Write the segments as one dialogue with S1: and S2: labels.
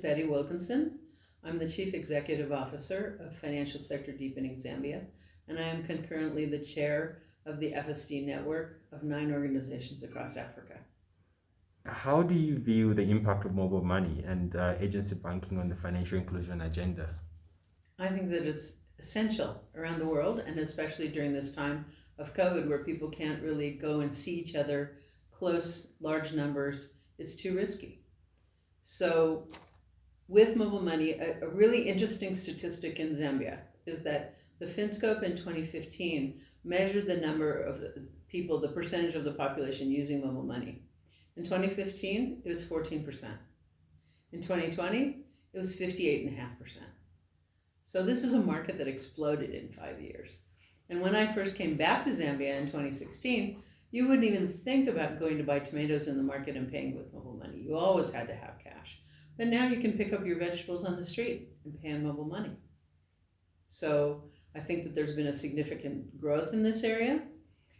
S1: Betty Wilkinson. I'm the Chief Executive Officer of Financial Sector Deepening Zambia, and I am concurrently the chair of the FSD network of 9 organizations across Africa.
S2: How do you view the impact of mobile money and agency banking on the financial inclusion agenda?
S1: I think that it's essential around the world, and especially during this time of COVID where people can't really go and see each other close, large numbers. It's too risky. So with mobile money, a really interesting statistic in Zambia is that the FinScope in 2015 measured the number of the people, the percentage of the population using mobile money. In 2015, it was 14%. In 2020, it was 58.5%. So this is a market that exploded in 5 years. And when I first came back to Zambia in 2016, you wouldn't even think about going to buy tomatoes in the market and paying with mobile money. You always had to have cash. But now you can pick up your vegetables on the street and pay on mobile money. So I think that there's been a significant growth in this area.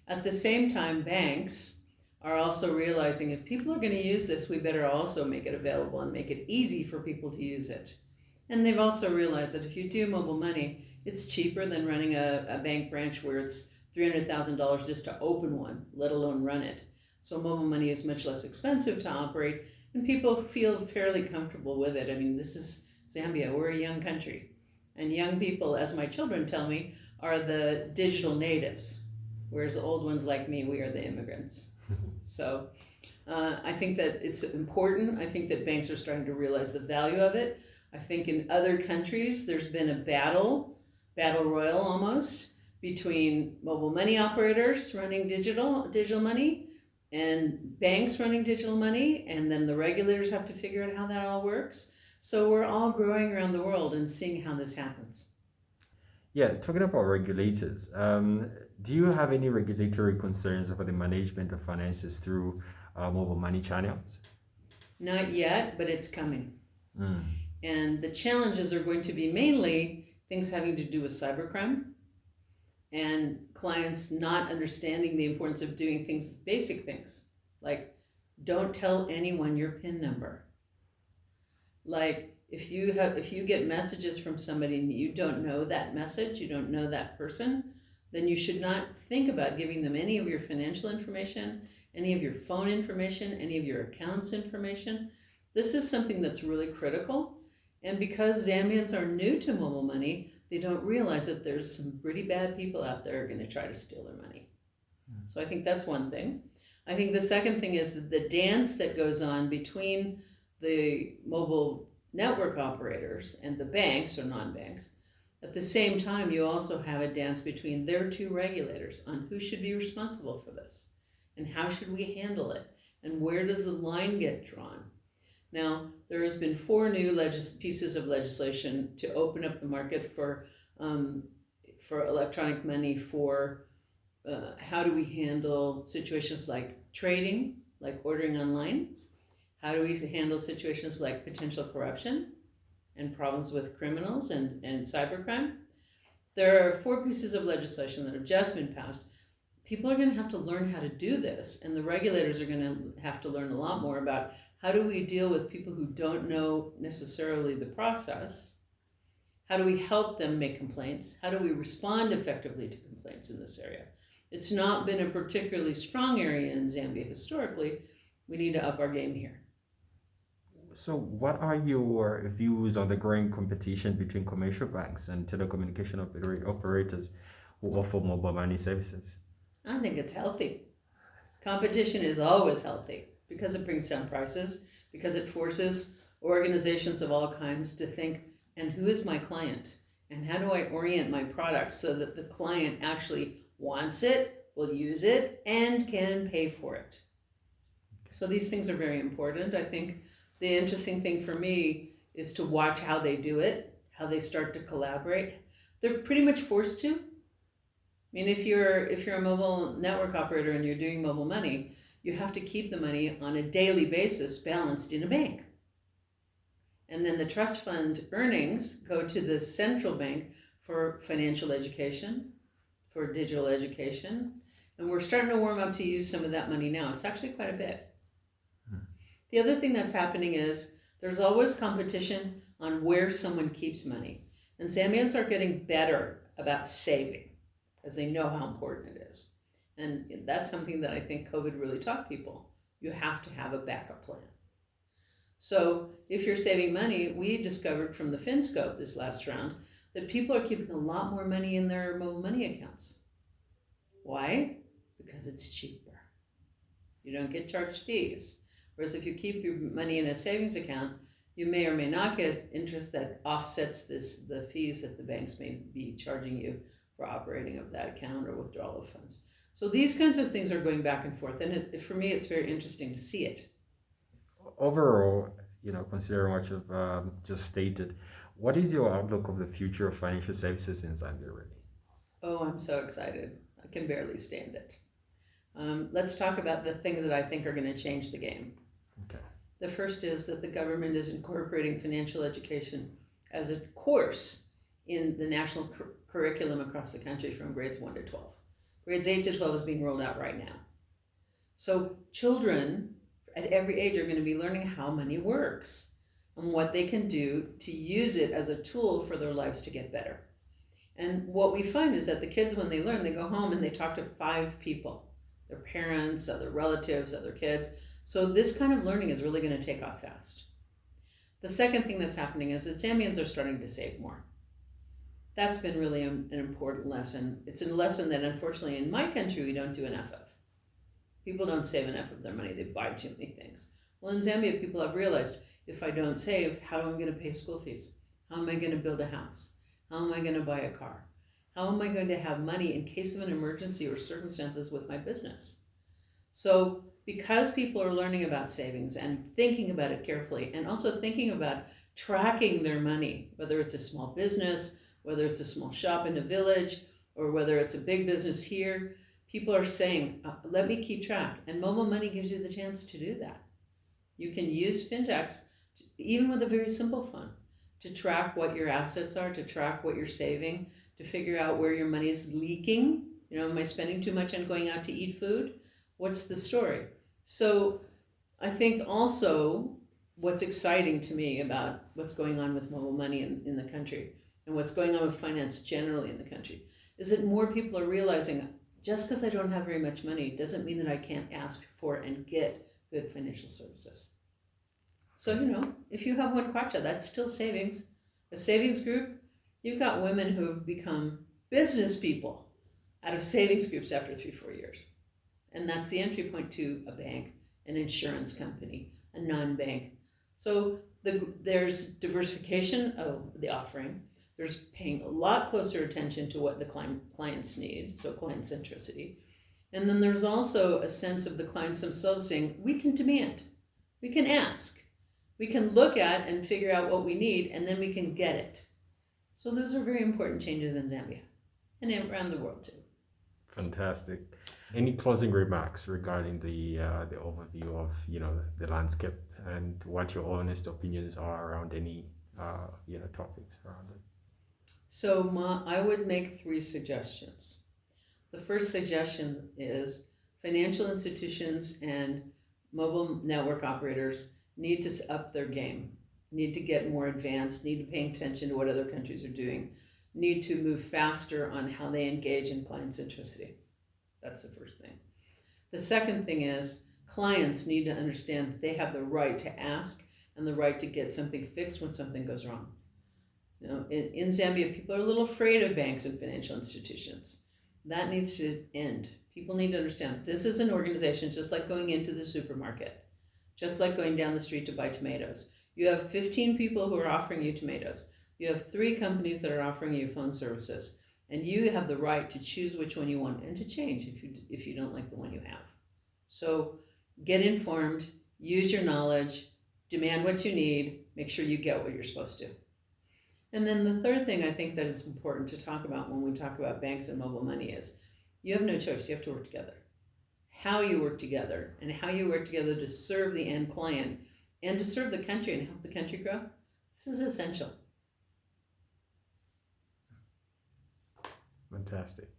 S1: At the same time, banks are also realizing if people are going to use this, we better also make it available and make it easy for people to use it. And they've also realized that if you do mobile money, it's cheaper than running a bank branch where it's $300,000 just to open one, let alone run it. So mobile money is much less expensive to operate, and people feel fairly comfortable with it. I mean, this is Zambia, we're a young country. And young people, as my children tell me, are the digital natives, whereas old ones like me, we are the immigrants. So I think that it's important. I think that banks are starting to realize the value of it. I think in other countries, there's been a battle royal almost, between mobile money operators running digital money and banks running digital money, and then the regulators have to figure out how that all works. So we're all growing around the world and seeing how this happens.
S2: Yeah, talking about regulators, do you have any regulatory concerns over the management of finances through mobile money channels?
S1: Not yet, but it's coming. And the challenges are going to be mainly things having to do with cybercrime and clients not understanding the importance of doing things, basic things, like don't tell anyone your PIN number. Like if you get messages from somebody and you don't know that message, you don't know that person, then you should not think about giving them any of your financial information, any of your phone information, any of your accounts information. This is something that's really critical. And because Zambians are new to mobile money, they don't realize that there's some pretty bad people out there who are going to try to steal their money. So I think that's one thing. I think the second thing is that the dance that goes on between the mobile network operators and the banks or non-banks. At the same time, you also have a dance between their 2 regulators on who should be responsible for this and how should we handle it and where does the line get drawn. Now, there has been 4 new pieces of legislation to open up the market for electronic money for how do we handle situations like trading, like ordering online. How do we handle situations like potential corruption and problems with criminals and cybercrime? There are 4 pieces of legislation that have just been passed. People are going to have to learn how to do this, and the regulators are going to have to learn a lot more about how do we deal with people who don't know necessarily the process? How do we help them make complaints? How do we respond effectively to complaints in this area? It's not been a particularly strong area in Zambia historically. We need to up our game here.
S2: So what are your views on the growing competition between commercial banks and telecommunication operators who offer mobile money services?
S1: I think it's healthy. Competition is always healthy because it brings down prices, because it forces organizations of all kinds to think, and who is my client? And how do I orient my product so that the client actually wants it, will use it, and can pay for it? So these things are very important. I think the interesting thing for me is to watch how they do it, how they start to collaborate. They're pretty much forced to. I mean, if you're a mobile network operator and you're doing mobile money, you have to keep the money on a daily basis balanced in a bank. And then the trust fund earnings go to the central bank for financial education, for digital education. And we're starting to warm up to use some of that money now. It's actually quite a bit. The other thing that's happening is There's always competition on where someone keeps money. And Zambians are getting better about saving because they know how important it is. And that's something that I think COVID really taught people. You have to have a backup plan. So if you're saving money, we discovered from the FinScope this last round that people are keeping a lot more money in their mobile money accounts. Why? Because it's cheaper. You don't get charged fees. Whereas if you keep your money in a savings account, you may or may not get interest that offsets the fees that the banks may be charging you for operating of that account or withdrawal of funds. So these kinds of things are going back and forth, and for me, it's very interesting to see it.
S2: Overall, considering what you've just stated, what is your outlook of the future of financial services in Zambia, really?
S1: Oh, I'm so excited. I can barely stand it. Let's talk about the things that I think are going to change the game.
S2: Okay.
S1: The first is that the government is incorporating financial education as a course in the national curriculum across the country from grades 1 to 12. Grades 8 to 12 is being rolled out right now. So children at every age are going to be learning how money works and what they can do to use it as a tool for their lives to get better. And what we find is that the kids, when they learn, they go home and they talk to 5 people, their parents, other relatives, other kids. So this kind of learning is really going to take off fast. The second thing that's happening is that Zambians are starting to save more. That's been really an important lesson. It's a lesson that unfortunately in my country we don't do enough of. People don't save enough of their money. They buy too many things. Well, in Zambia, people have realized, if I don't save, how am I going to pay school fees? How am I going to build a house? How am I going to buy a car? How am I going to have money in case of an emergency or circumstances with my business? So because people are learning about savings and thinking about it carefully, and also thinking about tracking their money, whether it's a small business, whether it's a small shop in a village, or whether it's a big business here, people are saying, let me keep track. And mobile money gives you the chance to do that. You can use fintechs, even with a very simple phone, to track what your assets are, to track what you're saving, to figure out where your money is leaking. Am I spending too much on going out to eat food? What's the story? So I think also what's exciting to me about what's going on with mobile money in the country and what's going on with finance generally in the country is that more people are realizing just because I don't have very much money doesn't mean that I can't ask for and get good financial services. So, if you have one kwacha, that's still savings. A savings group, you've got women who have become business people out of savings groups after 3-4 years. And that's the entry point to a bank, an insurance company, a non-bank. So there's diversification of the offering. There's paying a lot closer attention to what the clients need, so client centricity. And then there's also a sense of the clients themselves saying, we can demand, we can ask, we can look at and figure out what we need, and then we can get it. So those are very important changes in Zambia and around the world too.
S2: Fantastic. Any closing remarks regarding the overview of the landscape and what your honest opinions are around any topics around it?
S1: So I would make 3 suggestions. The first suggestion is financial institutions and mobile network operators need to up their game, need to get more advanced, need to pay attention to what other countries are doing, need to move faster on how they engage in client centricity. That's the first thing. The second thing is clients need to understand that they have the right to ask and the right to get something fixed when something goes wrong. In Zambia, people are a little afraid of banks and financial institutions. That needs to end. People need to understand this is an organization just like going into the supermarket, just like going down the street to buy tomatoes. You have 15 people who are offering you tomatoes. You have 3 companies that are offering you phone services. And you have the right to choose which one you want and to change if you don't like the one you have. So get informed, use your knowledge, demand what you need, make sure you get what you're supposed to. And then the third thing I think that is important to talk about when we talk about banks and mobile money is you have no choice, you have to work together. How you work together and how you work together to serve the end client and to serve the country and help the country grow, this is essential.
S2: Fantastic.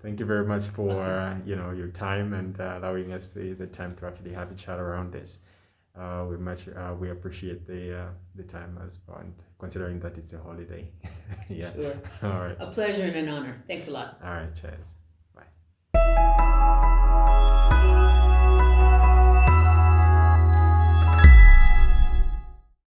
S2: Thank you very much for your time and allowing us the time to actually have a chat around this. we appreciate the time as well, and considering that it's a holiday. Yeah.
S1: Sure.
S2: All right.
S1: A pleasure and an honor. Thanks a lot.
S2: All right. Cheers.